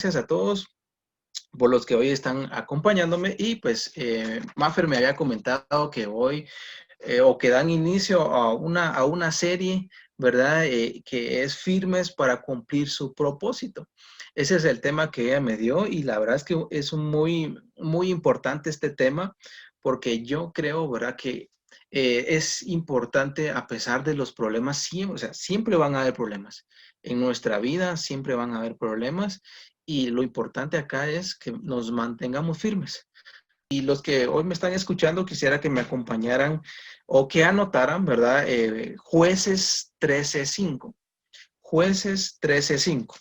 gracias a todos por los que hoy están acompañándome y pues Maffer me había comentado que hoy o que dan inicio a una serie, ¿verdad? Que es firmes para cumplir su propósito. Ese es el tema que ella me dio y la verdad es que es muy importante este tema porque yo creo, ¿verdad? Que es importante a pesar de los problemas, siempre, o sea, siempre van a haber problemas. En nuestra vida siempre van a haber problemas y lo importante acá es que nos mantengamos firmes. Y los que hoy me están escuchando, quisiera que me acompañaran o que anotaran, ¿verdad? Jueces 13:5. Jueces 13:5.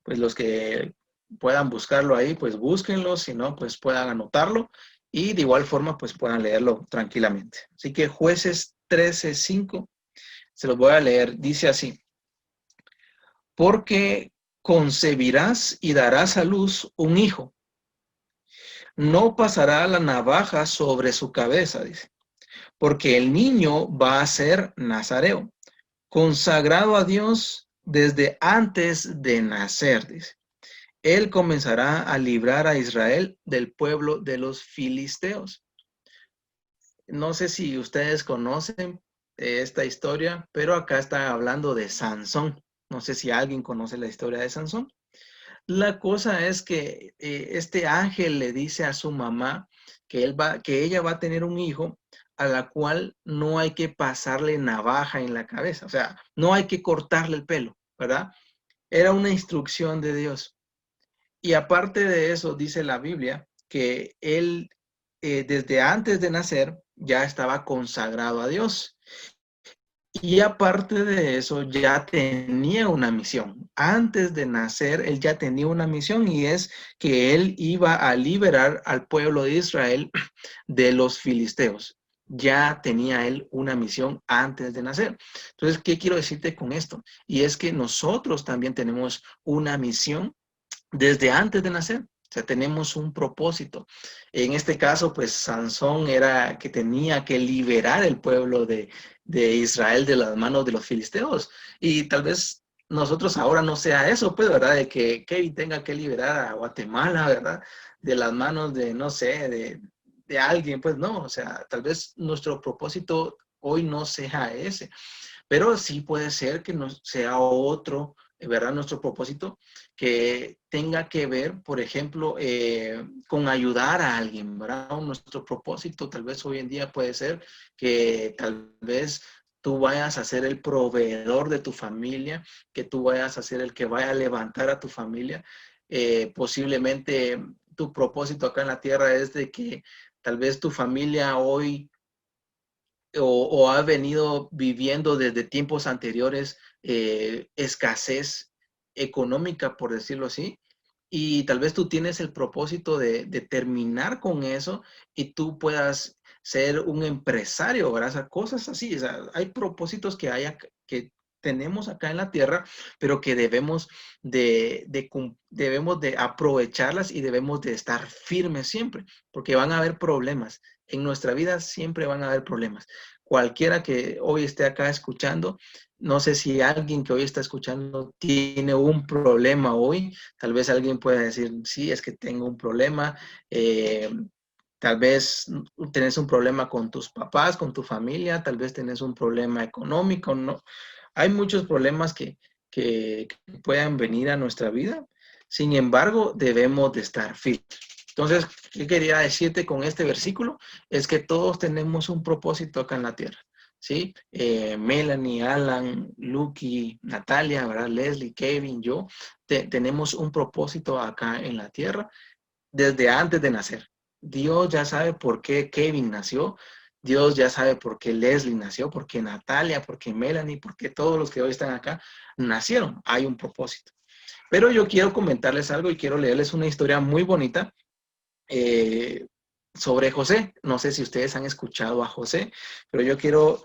Pues los que puedan buscarlo ahí, pues búsquenlo, si no, pues puedan anotarlo y de igual forma, pues puedan leerlo tranquilamente. Así que Jueces 13:5, se los voy a leer, dice así: porque concebirás y darás a luz un hijo. No pasará la navaja sobre su cabeza, dice, porque el niño va a ser nazareo, consagrado a Dios desde antes de nacer, dice. Él comenzará a librar a Israel del pueblo de los filisteos. No sé si ustedes conocen esta historia, pero acá está hablando de Sansón. No sé si alguien conoce la historia de Sansón. La cosa es que este ángel le dice a su mamá que ella va a tener un hijo a la cual no hay que pasarle navaja en la cabeza, o sea, no hay que cortarle el pelo, ¿verdad? Era una instrucción de Dios. Y aparte de eso, dice la Biblia que él desde antes de nacer ya estaba consagrado a Dios. Y aparte de eso, ya tenía una misión. Antes de nacer, él ya tenía una misión y es que él iba a liberar al pueblo de Israel de los filisteos. Ya tenía él una misión antes de nacer. Entonces, ¿qué quiero decirte con esto? Y es que nosotros también tenemos una misión desde antes de nacer. O sea, tenemos un propósito. En este caso, pues Sansón era que tenía que liberar el pueblo de Israel de las manos de los filisteos. Y tal vez nosotros ahora no sea eso, pues, ¿verdad? De que Kevin tenga que liberar a Guatemala, ¿verdad? De las manos de, no sé, de alguien, pues no. O sea, tal vez nuestro propósito hoy no sea ese, pero sí puede ser que no sea otro, ¿verdad? Nuestro propósito que tenga que ver, por ejemplo, con ayudar a alguien, ¿verdad? Nuestro propósito tal vez hoy en día puede ser que tal vez tú vayas a ser el proveedor de tu familia, que tú vayas a ser el que vaya a levantar a tu familia. Posiblemente tu propósito acá en la tierra es de que tal vez tu familia hoy o ha venido viviendo desde tiempos anteriores escasez económica, por decirlo así, y tal vez tú tienes el propósito de terminar con eso y tú puedas ser un empresario, ¿verdad? O sea, cosas así, o sea, hay propósitos que tenemos acá en la tierra, pero que debemos de aprovecharlas y debemos de estar firmes siempre, porque van a haber problemas. En nuestra vida siempre van a haber problemas. Cualquiera que hoy esté acá escuchando, no sé si alguien que hoy está escuchando tiene un problema hoy. Tal vez alguien pueda decir, sí, es que tengo un problema. Tal vez tenés un problema con tus papás, con tu familia, tal vez tenés un problema económico, ¿no? Hay muchos problemas que puedan venir a nuestra vida. Sin embargo, debemos de estar firmes. Entonces, ¿qué quería decirte con este versículo? Es que todos tenemos un propósito acá en la tierra, ¿sí? Melanie, Alan, Lucky, Natalia, ¿verdad? Leslie, Kevin, yo, tenemos un propósito acá en la tierra desde antes de nacer. Dios ya sabe por qué Kevin nació, Dios ya sabe por qué Leslie nació, por qué Natalia, por qué Melanie, por qué todos los que hoy están acá nacieron. Hay un propósito. Pero yo quiero comentarles algo y quiero leerles una historia muy bonita eh, sobre José. No sé si ustedes han escuchado a José, pero yo quiero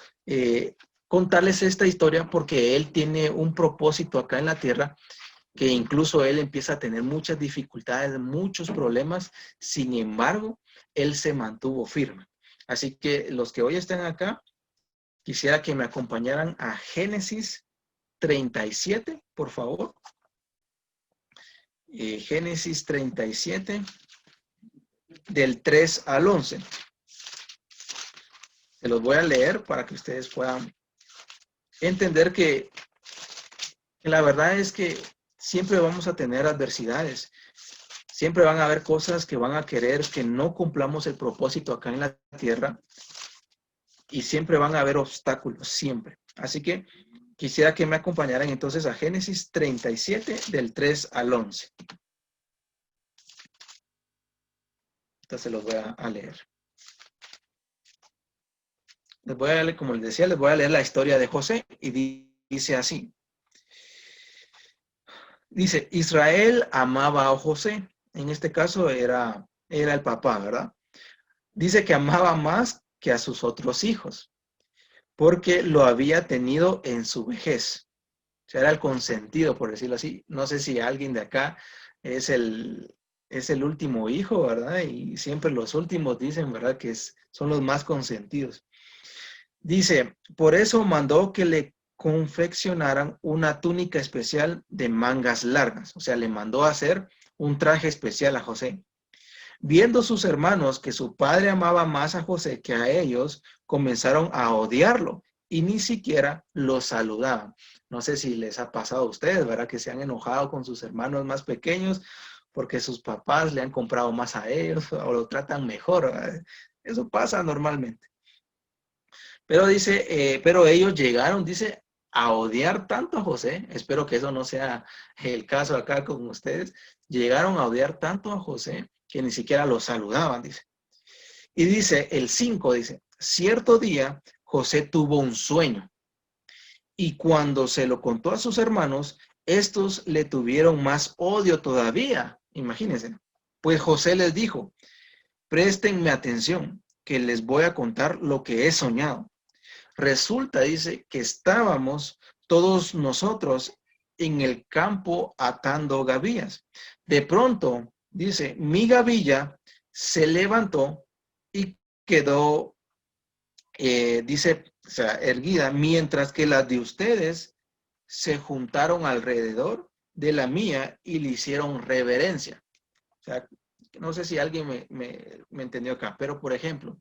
contarles esta historia porque él tiene un propósito acá en la tierra que incluso él empieza a tener muchas dificultades, muchos problemas. Sin embargo, él se mantuvo firme. Así que los que hoy están acá, quisiera que me acompañaran a Génesis 37, por favor. Génesis 37, del 3 al 11. Se los voy a leer para que ustedes puedan entender que la verdad es que siempre vamos a tener adversidades. Siempre van a haber cosas que van a querer que no cumplamos el propósito acá en la tierra. Y siempre van a haber obstáculos, siempre. Así que quisiera que me acompañaran entonces a Génesis 37, del 3 al 11. Entonces se los voy a leer. Les voy a leer, como les decía, les voy a leer la historia de José y dice así. Dice, Israel amaba a José. En este caso era el papá, ¿verdad? Dice que amaba más que a sus otros hijos, porque lo había tenido en su vejez. O sea, era el consentido, por decirlo así. No sé si alguien de acá es el último hijo, ¿verdad? Y siempre los últimos dicen, ¿verdad? Que son los más consentidos. Dice, por eso mandó que le confeccionaran una túnica especial de mangas largas. O sea, le mandó a hacer un traje especial a José. Viendo sus hermanos que su padre amaba más a José que a ellos, comenzaron a odiarlo y ni siquiera lo saludaban. No sé si les ha pasado a ustedes, ¿verdad? Que se han enojado con sus hermanos más pequeños porque sus papás le han comprado más a ellos o lo tratan mejor, ¿verdad? Eso pasa normalmente. Pero dice, pero ellos llegaron, dice, a odiar tanto a José. Espero que eso no sea el caso acá con ustedes. Llegaron a odiar tanto a José que ni siquiera lo saludaban, dice. Y dice, el 5 dice, cierto día José tuvo un sueño y cuando se lo contó a sus hermanos, estos le tuvieron más odio todavía. Imagínense. Pues José les dijo, préstenme atención, que les voy a contar lo que he soñado. Resulta, dice, que estábamos todos nosotros en el campo atando gavillas. De pronto, dice, mi gavilla se levantó y quedó, dice, o sea, erguida, mientras que las de ustedes se juntaron alrededor de la mía y le hicieron reverencia. O sea, no sé si alguien me entendió acá, pero por ejemplo,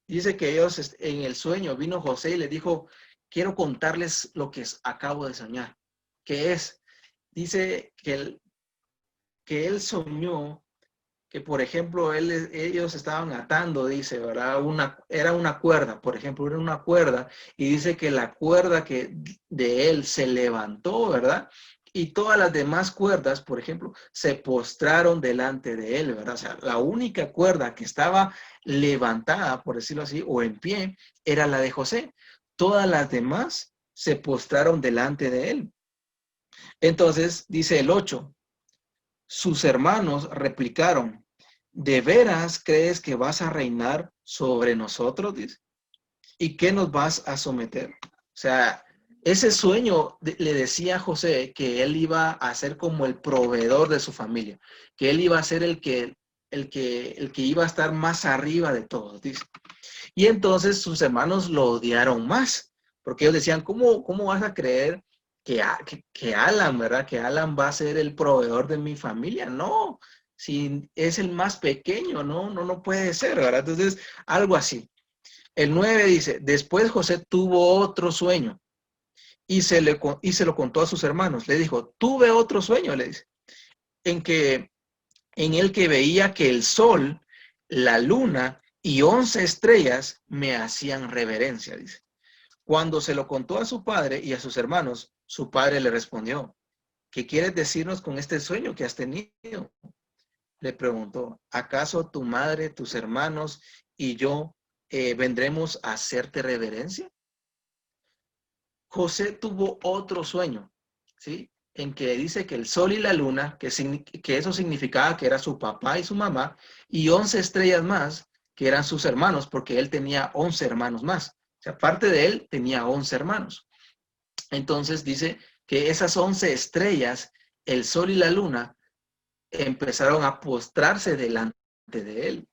dice que ellos en el sueño vino José y le dijo, quiero contarles lo que acabo de soñar. ¿Qué es? Dice que él soñó que, por ejemplo, ellos estaban atando, dice, ¿verdad? Era una cuerda, por ejemplo, era una cuerda, y dice que la cuerda que de él se levantó, ¿verdad? Y todas las demás cuerdas, por ejemplo, se postraron delante de él, ¿verdad? O sea, la única cuerda que estaba levantada, por decirlo así, o en pie, era la de José. Todas las demás se postraron delante de él. Entonces, dice el 8. Sus hermanos replicaron, ¿de veras crees que vas a reinar sobre nosotros? Dice. ¿Y qué nos vas a someter? O sea, ese sueño le decía a José que él iba a ser como el proveedor de su familia, que él iba a ser el que iba a estar más arriba de todos, dice. Y entonces sus hermanos lo odiaron más, porque ellos decían, ¿cómo vas a creer que Alan, ¿verdad? Que Alan va a ser el proveedor de mi familia. No, si es el más pequeño, no puede ser, ¿verdad? Entonces, algo así. El 9 dice, después José tuvo otro sueño y se lo contó a sus hermanos. Le dijo, tuve otro sueño, le dice, en el que veía que el sol, la luna y 11 estrellas me hacían reverencia, dice. Cuando se lo contó a su padre y a sus hermanos, su padre le respondió, ¿qué quieres decirnos con este sueño que has tenido? Le preguntó, ¿acaso tu madre, tus hermanos y yo vendremos a hacerte reverencia? José tuvo otro sueño, ¿sí? En que dice que el sol y la luna, que eso significaba que era su papá y su mamá, y 11 estrellas más, que eran sus hermanos, porque él tenía 11 hermanos más. O sea, aparte de él, tenía 11 hermanos. Entonces dice que esas 11 estrellas, el sol y la luna, empezaron a postrarse delante de él.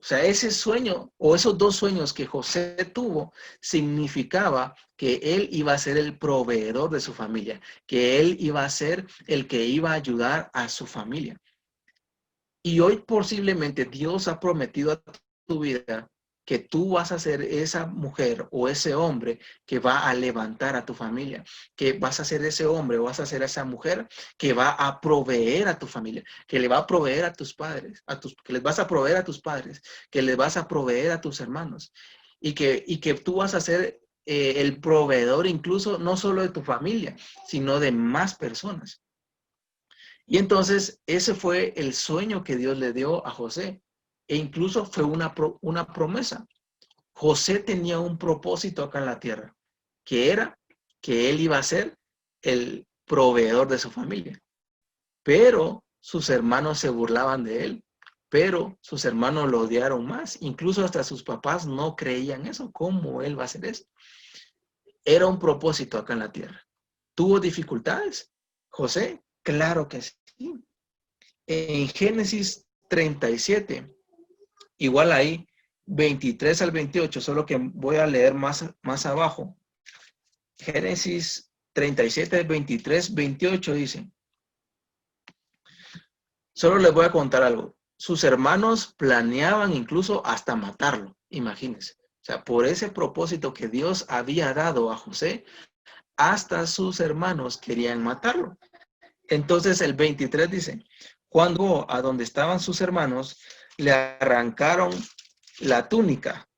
O sea, ese sueño o esos dos sueños que José tuvo significaba que él iba a ser el proveedor de su familia, que él iba a ser el que iba a ayudar a su familia. Y hoy posiblemente Dios ha prometido a tu vida que tú vas a ser esa mujer o ese hombre que va a levantar a tu familia, que vas a ser ese hombre o vas a ser esa mujer que va a proveer a tu familia, que le va a proveer a tus padres, que les vas a proveer a tus padres, que les vas a proveer a tus hermanos y que tú vas a ser el proveedor incluso no solo de tu familia, sino de más personas. Y entonces ese fue el sueño que Dios le dio a José. E incluso fue una promesa. José tenía un propósito acá en la tierra, que era que él iba a ser el proveedor de su familia. Pero sus hermanos se burlaban de él, pero sus hermanos lo odiaron más. Incluso hasta sus papás no creían eso. ¿Cómo él va a hacer eso? Era un propósito acá en la tierra. ¿Tuvo dificultades, José? Claro que sí. En Génesis 37, igual ahí, 23 al 28, solo que voy a leer más abajo. Génesis 37, 23, 28 dice, solo les voy a contar algo. Sus hermanos planeaban incluso hasta matarlo, imagínense. O sea, por ese propósito que Dios había dado a José, hasta sus hermanos querían matarlo. Entonces el 23 dice, cuando a donde estaban sus hermanos, le arrancaron la túnica,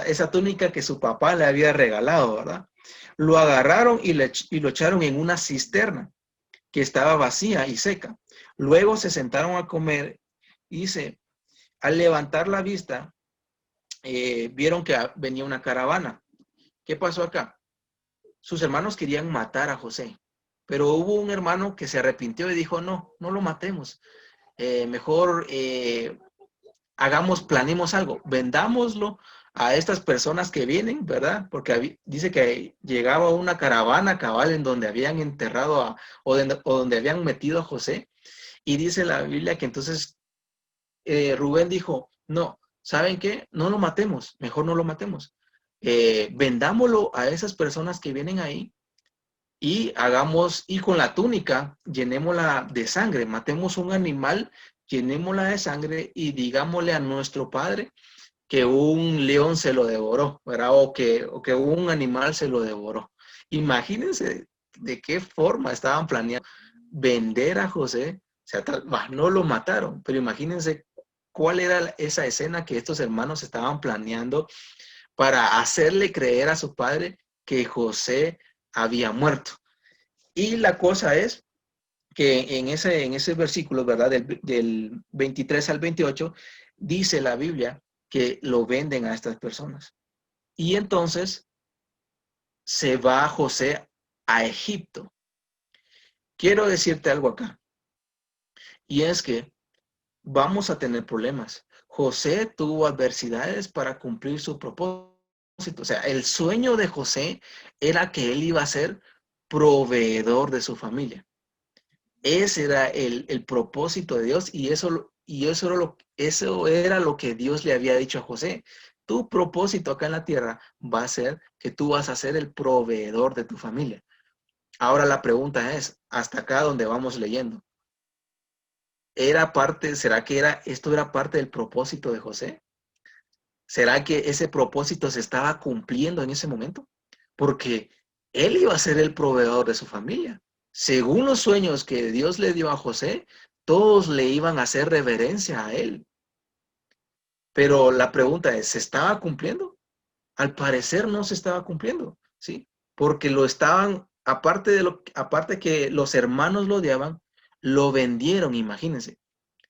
esa túnica que su papá le había regalado, ¿verdad? Lo agarraron y lo echaron en una cisterna que estaba vacía y seca. Luego se sentaron a comer y dice, al levantar la vista, vieron que venía una caravana. ¿Qué pasó acá? Sus hermanos querían matar a José, pero hubo un hermano que se arrepintió y dijo, no, no lo matemos. Mejor planeemos algo, vendámoslo a estas personas que vienen, ¿verdad? Porque dice que llegaba una caravana cabal en donde habían enterrado o donde habían metido a José. Y dice la Biblia que entonces Rubén dijo, no, ¿saben qué? No lo matemos, mejor no lo matemos. Vendámoslo a esas personas que vienen ahí y con la túnica llenémosla de sangre, matemos un animal, llenémosla de sangre y digámosle a nuestro padre que un león se lo devoró, ¿verdad? O que un animal se lo devoró. Imagínense de qué forma estaban planeando vender a José, o sea, no lo mataron, pero imagínense cuál era esa escena que estos hermanos estaban planeando para hacerle creer a su padre que José había muerto. Y la cosa es que en ese versículo, ¿verdad? Del 23 al 28, dice la Biblia que lo venden a estas personas. Y entonces se va José a Egipto. Quiero decirte algo acá, y es que vamos a tener problemas. José tuvo adversidades para cumplir su propósito. O sea, el sueño de José era que él iba a ser proveedor de su familia. Ese era el propósito de Dios eso era lo que Dios le había dicho a José. Tu propósito acá en la tierra va a ser que tú vas a ser el proveedor de tu familia. Ahora la pregunta es, hasta acá donde vamos leyendo, ¿será que esto era parte del propósito de José? ¿Será que ese propósito se estaba cumpliendo en ese momento? Porque él iba a ser el proveedor de su familia. Según los sueños que Dios le dio a José, todos le iban a hacer reverencia a él. Pero la pregunta es, ¿se estaba cumpliendo? Al parecer no se estaba cumpliendo, ¿sí? Porque lo estaban, aparte que los hermanos lo odiaban, lo vendieron, imagínense.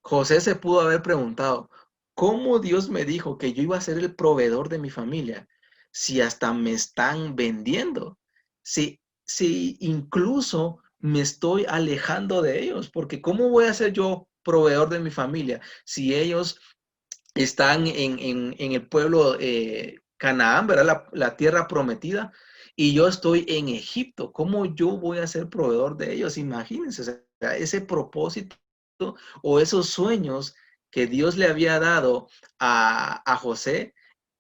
José se pudo haber preguntado, ¿cómo Dios me dijo que yo iba a ser el proveedor de mi familia si hasta me están vendiendo? Si incluso me estoy alejando de ellos, porque ¿cómo voy a ser yo proveedor de mi familia si ellos están en el pueblo Canaán, ¿verdad? La tierra prometida, y yo estoy en Egipto? ¿Cómo yo voy a ser proveedor de ellos? Imagínense, o sea, ese propósito o esos sueños que Dios le había dado a José,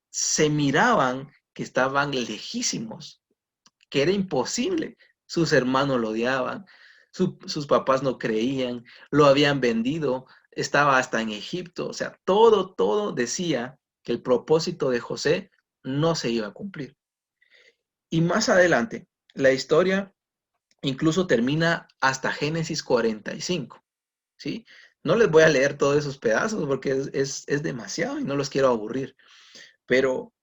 se miraban que estaban lejísimos, que era imposible. Sus hermanos lo odiaban, sus papás no creían, lo habían vendido, estaba hasta en Egipto. O sea, todo decía que el propósito de José no se iba a cumplir. Y más adelante, la historia incluso termina hasta Génesis 45, ¿sí? No les voy a leer todos esos pedazos porque es demasiado y no los quiero aburrir. Pero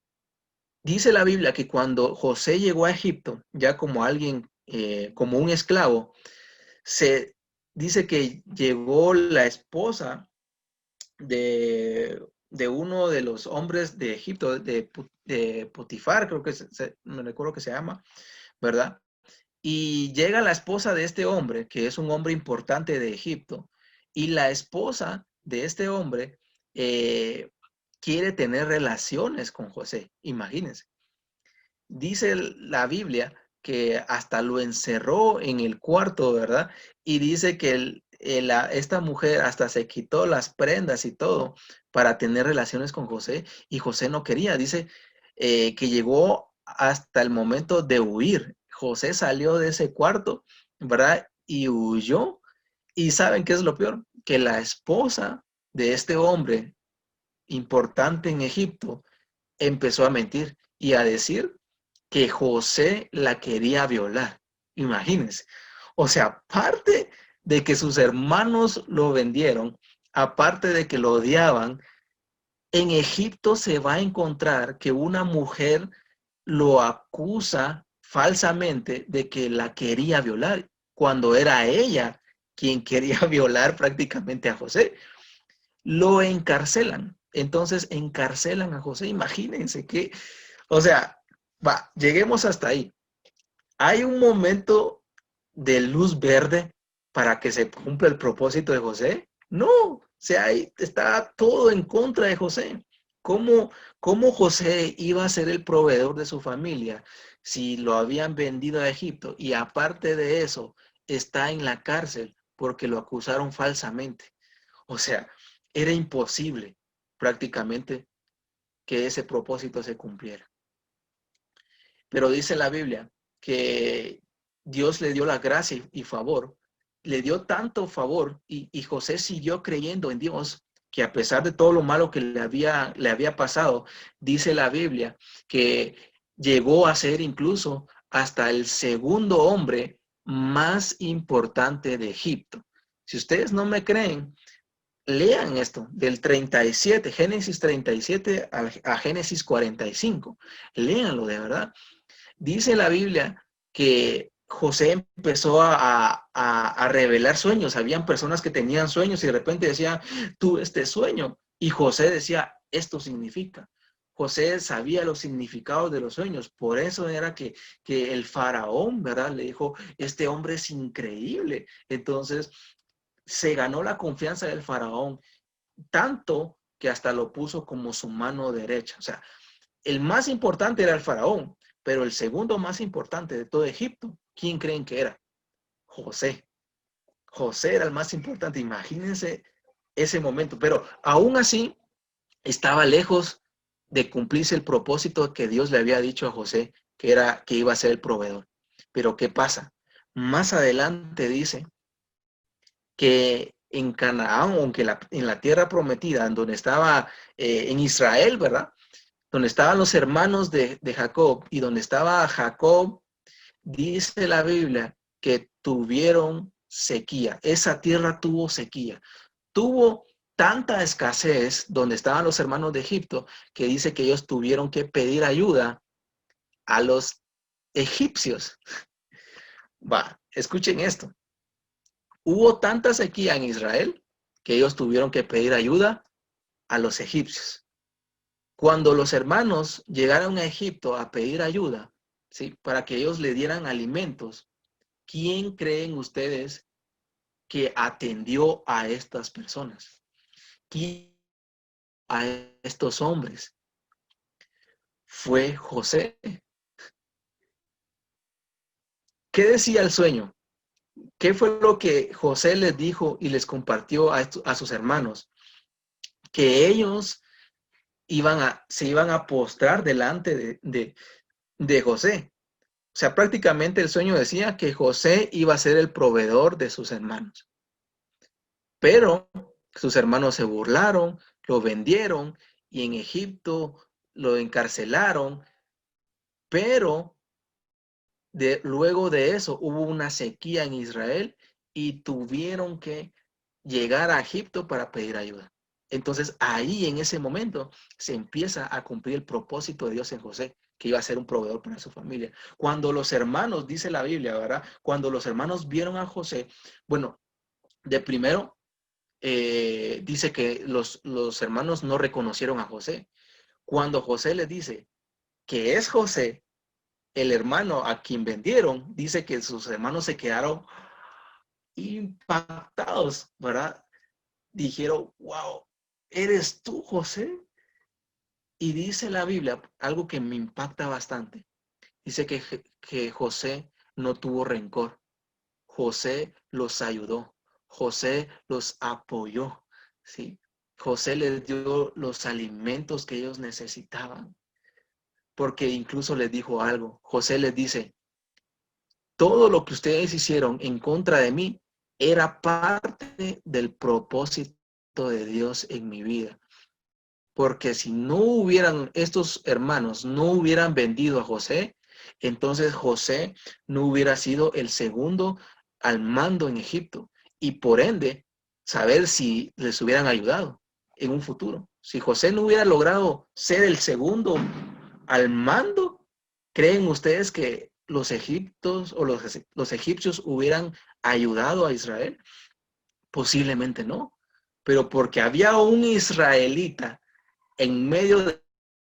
dice la Biblia que cuando José llegó a Egipto, ya como alguien, como un esclavo, se dice que llegó la esposa de uno de los hombres de Egipto, de Potifar, creo que me recuerdo que se llama, ¿verdad? Y llega la esposa de este hombre, que es un hombre importante de Egipto, y la esposa de este hombre quiere tener relaciones con José, imagínense. Dice la Biblia que hasta lo encerró en el cuarto, ¿verdad? Y dice que esta mujer hasta se quitó las prendas y todo para tener relaciones con José, y José no quería. Dice que llegó hasta el momento de huir. José salió de ese cuarto, ¿verdad? Y huyó. ¿Y saben qué es lo peor? Que la esposa de este hombre importante en Egipto empezó a mentir y a decir que José la quería violar. Imagínense. O sea, aparte de que sus hermanos lo vendieron, aparte de que lo odiaban, en Egipto se va a encontrar que una mujer lo acusa falsamente de que la quería violar, cuando era ella quien quería violar prácticamente a José. Lo encarcelan. Entonces encarcelan a José. Imagínense que, o sea, lleguemos hasta ahí. ¿Hay un momento de luz verde para que se cumpla el propósito de José? No, o sea, ahí está todo en contra de José. ¿Cómo José iba a ser el proveedor de su familia si lo habían vendido a Egipto? Y aparte de eso, está en la cárcel porque lo acusaron falsamente. O sea, era imposible prácticamente que ese propósito se cumpliera. Pero dice la Biblia que Dios le dio la gracia y favor, le dio tanto favor y José siguió creyendo en Dios, que a pesar de todo lo malo que le había pasado, dice la Biblia que llegó a ser incluso hasta el segundo hombre más importante de Egipto. Si ustedes no me creen, lean esto, del 37, Génesis 37 a Génesis 45. Léanlo de verdad. Dice la Biblia que José empezó a revelar sueños. Habían personas que tenían sueños y de repente decían, tuve este sueño. Y José decía, esto significa. José sabía los significados de los sueños. Por eso era que el faraón, ¿verdad? Le dijo, este hombre es increíble. Entonces, se ganó la confianza del faraón, tanto que hasta lo puso como su mano derecha. O sea, el más importante era el faraón, pero el segundo más importante de todo Egipto, ¿quién creen que era? José. José era el más importante, imagínense ese momento, pero aún así estaba lejos de cumplirse el propósito que Dios le había dicho a José, que era que iba a ser el proveedor. Pero ¿qué pasa? Más adelante dice que en Canaán, aunque en la tierra prometida, en donde estaba en Israel, ¿verdad? Donde estaban los hermanos de Jacob y donde estaba Jacob, dice la Biblia que tuvieron sequía. Esa tierra tuvo sequía. Tuvo tanta escasez donde estaban los hermanos de Egipto que dice que ellos tuvieron que pedir ayuda a los egipcios. Escuchen esto. Hubo tanta sequía en Israel que ellos tuvieron que pedir ayuda a los egipcios. Cuando los hermanos llegaron a Egipto a pedir ayuda, ¿sí? Para que ellos le dieran alimentos, ¿quién creen ustedes que atendió a estas personas? ¿Quién a estos hombres? Fue José. ¿Qué decía el sueño? ¿Qué fue lo que José les dijo y les compartió a sus hermanos? que ellos se iban a postrar delante de José. O sea, prácticamente el sueño decía que José iba a ser el proveedor de sus hermanos. Pero sus hermanos se burlaron, lo vendieron y en Egipto lo encarcelaron. Pero luego de eso hubo una sequía en Israel y tuvieron que llegar a Egipto para pedir ayuda. Entonces ahí en ese momento se empieza a cumplir el propósito de Dios en José, que iba a ser un proveedor para su familia. Cuando los hermanos, dice la Biblia, ¿verdad? Cuando los hermanos vieron a José, bueno, de primero dice que los hermanos no reconocieron a José. Cuando José les dice que es José, el hermano a quien vendieron, dice que sus hermanos se quedaron impactados, ¿verdad? Dijeron, wow, ¿eres tú, José? Y dice la Biblia algo que me impacta bastante. Dice que José no tuvo rencor. José los ayudó. José los apoyó, ¿sí? José les dio los alimentos que ellos necesitaban. Porque incluso les dijo algo. José les dice, todo lo que ustedes hicieron en contra de mí era parte del propósito de Dios en mi vida. Porque si no hubieran, estos hermanos no hubieran vendido a José, entonces José no hubiera sido el segundo al mando en Egipto. Y por ende, saber si les hubieran ayudado en un futuro. Si José no hubiera logrado ser el segundo al mando, ¿creen ustedes que los egiptos o los egipcios hubieran ayudado a Israel? Posiblemente no. Pero porque había un israelita en medio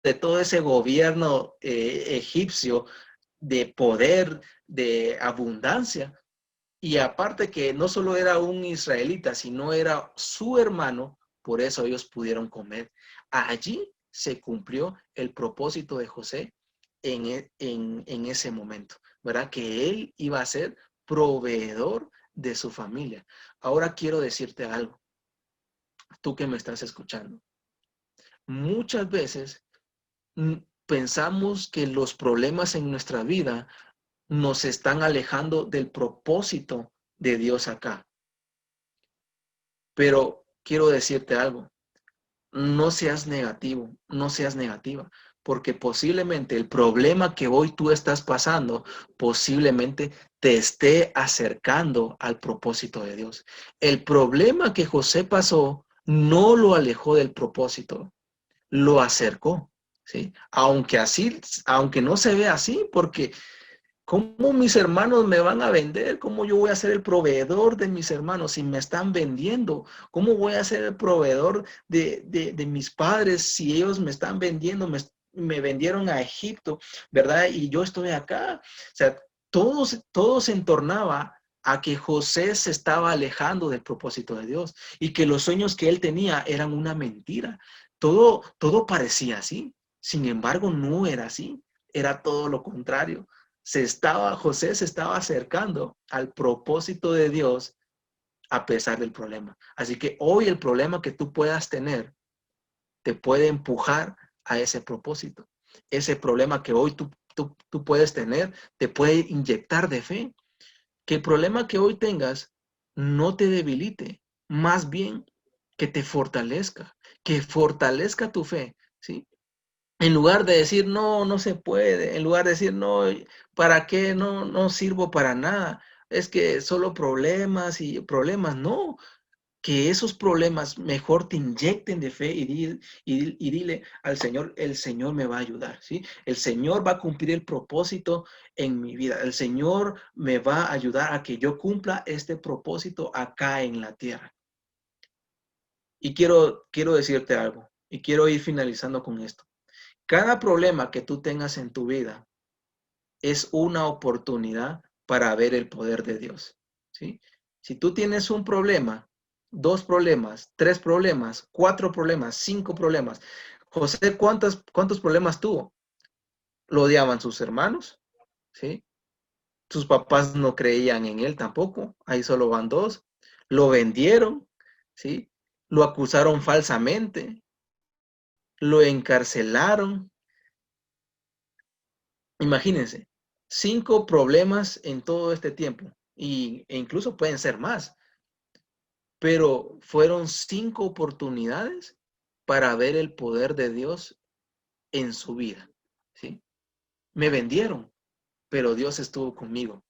de todo ese gobierno egipcio de poder, de abundancia, y aparte que no solo era un israelita, sino era su hermano, por eso ellos pudieron comer. Allí se cumplió el propósito de José en ese momento, ¿verdad? Que él iba a ser proveedor de su familia. Ahora quiero decirte algo, tú que me estás escuchando. Muchas veces pensamos que los problemas en nuestra vida nos están alejando del propósito de Dios acá. Pero quiero decirte algo, no seas negativo, no seas negativa, porque posiblemente el problema que hoy tú estás pasando, posiblemente te esté acercando al propósito de Dios. El problema que José pasó no lo alejó del propósito, lo acercó, ¿sí? Aunque no se ve así, porque ¿cómo mis hermanos me van a vender? ¿Cómo yo voy a ser el proveedor de mis hermanos si me están vendiendo? ¿Cómo voy a ser el proveedor de mis padres si ellos me están vendiendo? Me vendieron a Egipto, ¿verdad? Y yo estoy acá. O sea, todo se entornaba a que José se estaba alejando del propósito de Dios y que los sueños que él tenía eran una mentira. Todo parecía así. Sin embargo, no era así. Era todo lo contrario. José se estaba acercando al propósito de Dios a pesar del problema. Así que hoy el problema que tú puedas tener te puede empujar a ese propósito. Ese problema que hoy tú puedes tener te puede inyectar de fe. Que el problema que hoy tengas no te debilite, más bien que te fortalezca, que fortalezca tu fe, ¿sí? En lugar de decir, no, no se puede, en lugar de decir, no, ¿para qué? No, no sirvo para nada. Es que solo problemas y problemas, no. Que esos problemas mejor te inyecten de fe y dile al Señor, el Señor me va a ayudar, ¿sí? El Señor va a cumplir el propósito en mi vida. El Señor me va a ayudar a que yo cumpla este propósito acá en la tierra. Y quiero decirte algo, y quiero ir finalizando con esto. Cada problema que tú tengas en tu vida es una oportunidad para ver el poder de Dios, ¿sí? Si tú tienes un problema, dos problemas, tres problemas, cuatro problemas, cinco problemas, José, ¿cuántos problemas tuvo? Lo odiaban sus hermanos, ¿sí? Sus papás no creían en él tampoco, ahí solo van dos. Lo vendieron, ¿sí? lo acusaron falsamente, lo encarcelaron. Imagínense, 5 problemas en todo este tiempo, e incluso pueden ser más, pero fueron 5 oportunidades para ver el poder de Dios en su vida, ¿sí? Me vendieron, pero Dios estuvo conmigo.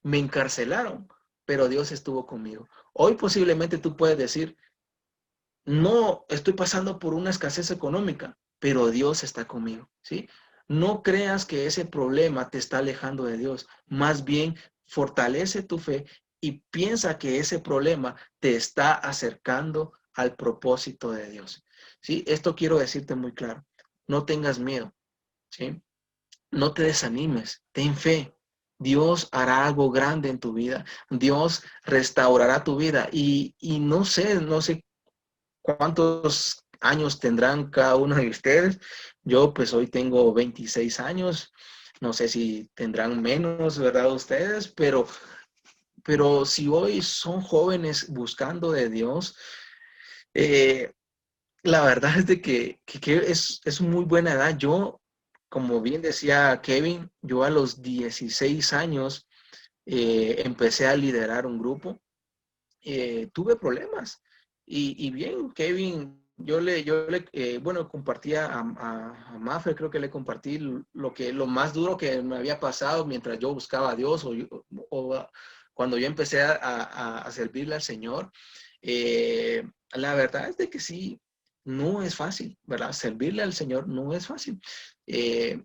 Me encarcelaron, pero Dios estuvo conmigo. Hoy posiblemente tú puedes decir, no estoy pasando por una escasez económica, pero Dios está conmigo, ¿sí? No creas que ese problema te está alejando de Dios. Más bien, fortalece tu fe y piensa que ese problema te está acercando al propósito de Dios, ¿sí? Esto quiero decirte muy claro. No tengas miedo, ¿sí? No te desanimes, ten fe. Dios hará algo grande en tu vida. Dios restaurará tu vida. Y no sé cuántos años tendrán cada uno de ustedes. Yo pues hoy tengo 26 años. No sé si tendrán menos, ¿verdad? Ustedes, pero si hoy son jóvenes buscando de Dios, eh, la verdad es de que es muy buena edad. Yo, como bien decía Kevin, yo a los 16 años empecé a liderar un grupo. Tuve problemas. Y bien, Kevin, bueno, compartía a Maffer, creo que le compartí lo más duro que me había pasado mientras yo buscaba a Dios o cuando yo empecé a servirle al Señor. La verdad es de que sí, no es fácil, ¿verdad? Servirle al Señor no es fácil. Eh,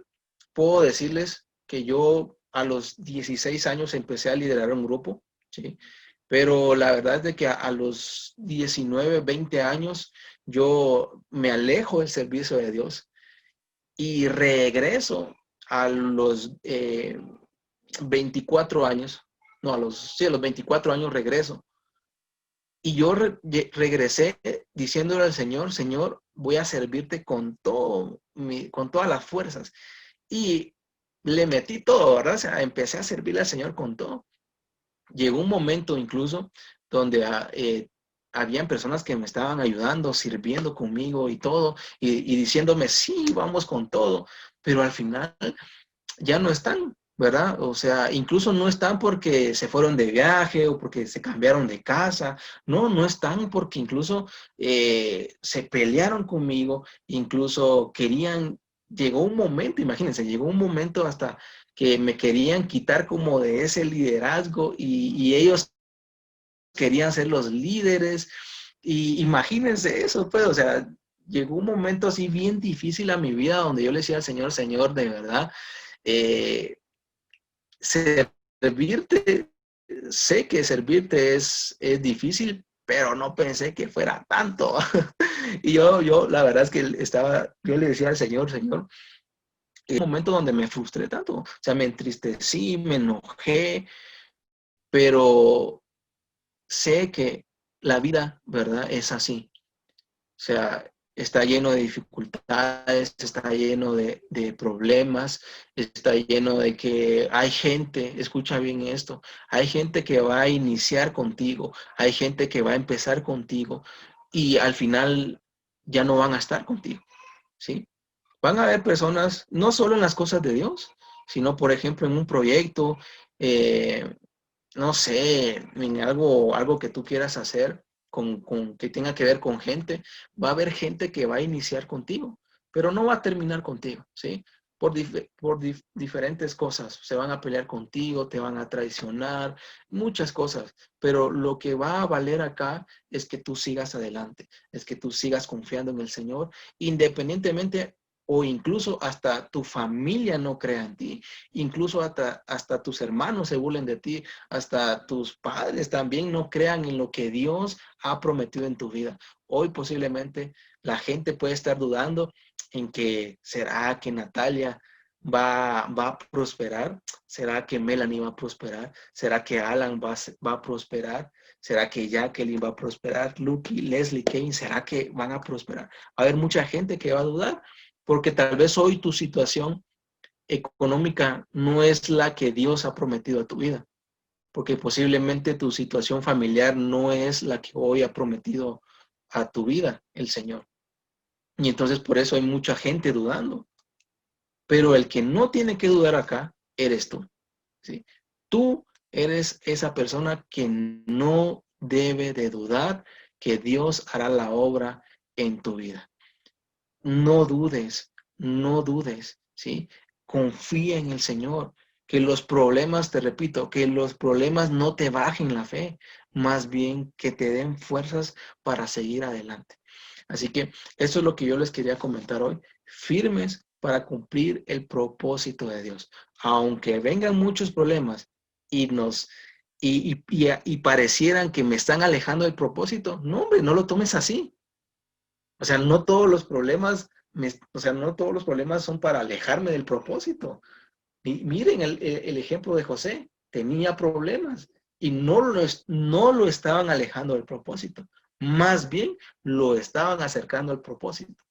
Puedo decirles que yo a los 16 años empecé a liderar un grupo, ¿sí? Pero la verdad es de que a los 19, 20 años yo me alejo del servicio de Dios y regreso a los 24 años, no, a los 24 años regreso. Y yo regresé diciéndole al Señor, Señor, voy a servirte con todas las fuerzas. Y le metí todo, ¿verdad? O sea, empecé a servirle al Señor con todo. Llegó un momento incluso donde habían personas que me estaban ayudando, sirviendo conmigo y todo, y diciéndome, sí, vamos con todo, pero al final ya no están, ¿verdad? O sea, incluso no están porque se fueron de viaje o porque se cambiaron de casa, no, no están porque incluso se pelearon conmigo, incluso llegó un momento, imagínense, llegó un momento hasta que me querían quitar como de ese liderazgo y ellos querían ser los líderes. Y imagínense eso, pues, o sea, llegó un momento así bien difícil a mi vida donde yo le decía al Señor, Señor, de verdad, eh, servirte, sé que servirte es difícil, pero no pensé que fuera tanto. Y yo, la verdad es que yo le decía al Señor, Señor, en un momento donde me frustré tanto, o sea, me entristecí, me enojé, pero sé que la vida, ¿verdad? Es así. O sea, está lleno de dificultades, está lleno de problemas, está lleno de que hay gente, escucha bien esto, hay gente que va a iniciar contigo, hay gente que va a empezar contigo y al final ya no van a estar contigo, ¿sí? Van a haber personas, no solo en las cosas de Dios, sino, por ejemplo, en un proyecto, eh, no sé, en algo que tú quieras hacer que tenga que ver con gente, va a haber gente que va a iniciar contigo, pero no va a terminar contigo, ¿sí? Por diferentes cosas, se van a pelear contigo, te van a traicionar, muchas cosas, pero lo que va a valer acá es que tú sigas adelante, es que tú sigas confiando en el Señor, independientemente o incluso hasta tu familia no crea en ti, incluso hasta tus hermanos se burlen de ti, hasta tus padres también no crean en lo que Dios ha prometido en tu vida. Hoy posiblemente la gente puede estar dudando en que será que Natalia va a prosperar, será que Melanie va a prosperar, será que Alan va a prosperar, será que Jacqueline va a prosperar, Lucky, Leslie, Kane, será que van a prosperar. Va a haber mucha gente que va a dudar porque tal vez hoy tu situación económica no es la que Dios ha prometido a tu vida, porque posiblemente tu situación familiar no es la que hoy ha prometido a tu vida el Señor. Y entonces por eso hay mucha gente dudando. Pero el que no tiene que dudar acá, eres tú, ¿sí? Tú eres esa persona que no debe de dudar que Dios hará la obra en tu vida. No dudes, no dudes, ¿sí? Confía en el Señor. Que los problemas, te repito, que los problemas no te bajen la fe, más bien que te den fuerzas para seguir adelante. Así que eso es lo que yo les quería comentar hoy. Firmes para cumplir el propósito de Dios. Aunque vengan muchos problemas y nos y parecieran que me están alejando del propósito, no, hombre, no lo tomes así. O sea, no todos los problemas, no todos los problemas son para alejarme del propósito. Y miren el ejemplo de José, tenía problemas y no lo estaban alejando del propósito, más bien lo estaban acercando al propósito.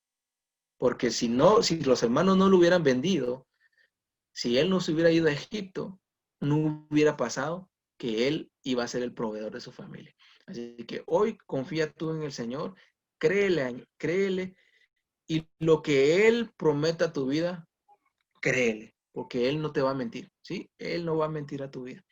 Porque si no, si los hermanos no lo hubieran vendido, si él no se hubiera ido a Egipto, no hubiera pasado que él iba a ser el proveedor de su familia. Así que hoy confía tú en el Señor, créele, créele, y lo que Él prometa a tu vida, créele, porque Él no te va a mentir, ¿sí? Él no va a mentir a tu vida.